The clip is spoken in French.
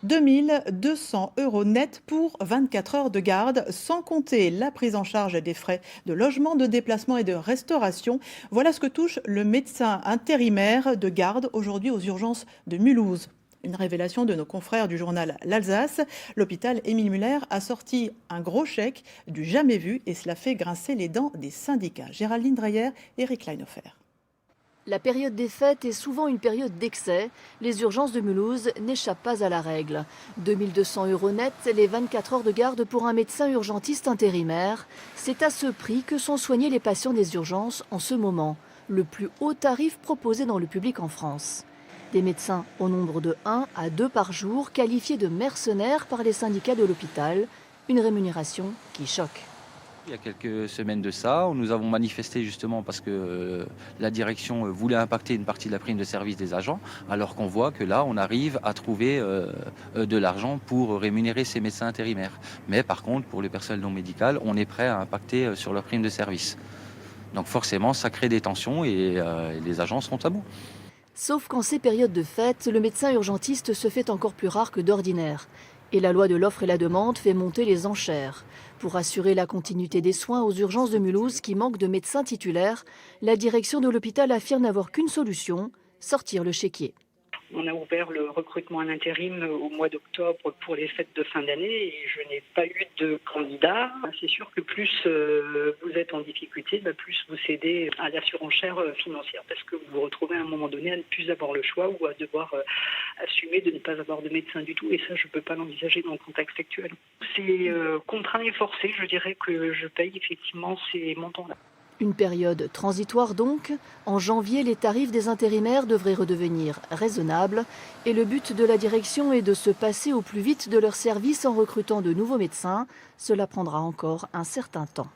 2 200 € net pour 24 heures de garde, sans compter la prise en charge des frais de logement, de déplacement et de restauration. Voilà ce que touche le médecin intérimaire de garde aujourd'hui aux urgences de Mulhouse. Une révélation de nos confrères du journal L'Alsace. L'hôpital Émile Muller a sorti un gros chèque du jamais vu et cela fait grincer les dents des syndicats. Géraldine Dreyer et Eric Leinhofer. La période des fêtes est souvent une période d'excès. Les urgences de Mulhouse n'échappent pas à la règle. 2 200 € net, les 24 heures de garde pour un médecin urgentiste intérimaire. C'est à ce prix que sont soignés les patients des urgences en ce moment. Le plus haut tarif proposé dans le public en France. Des médecins au nombre de 1 à 2 par jour, qualifiés de mercenaires par les syndicats de l'hôpital. Une rémunération qui choque. Il y a quelques semaines de ça, nous avons manifesté justement parce que la direction voulait impacter une partie de la prime de service des agents, alors qu'on voit que là, on arrive à trouver de l'argent pour rémunérer ces médecins intérimaires. Mais par contre, pour les personnels non médicales, on est prêt à impacter sur leur prime de service. Donc forcément, ça crée des tensions et les agents seront à bout. Sauf qu'en ces périodes de fête, le médecin urgentiste se fait encore plus rare que d'ordinaire. Et la loi de l'offre et la demande fait monter les enchères. Pour assurer la continuité des soins aux urgences de Mulhouse qui manquent de médecins titulaires, la direction de l'hôpital affirme n'avoir qu'une solution, sortir le chéquier. On a ouvert le recrutement en intérim au mois d'octobre pour les fêtes de fin d'année et je n'ai pas eu de candidat. C'est sûr que plus vous êtes en difficulté, plus vous cédez à la surenchère financière parce que vous vous retrouvez à un moment donné à ne plus avoir le choix ou à devoir assumer de ne pas avoir de médecin du tout et ça je ne peux pas l'envisager dans le contexte actuel. C'est contraint et forcé, je dirais que je paye effectivement ces montants-là. Une période transitoire donc. En janvier, les tarifs des intérimaires devraient redevenir raisonnables. Et le but de la direction est de se passer au plus vite de leur service en recrutant de nouveaux médecins. Cela prendra encore un certain temps.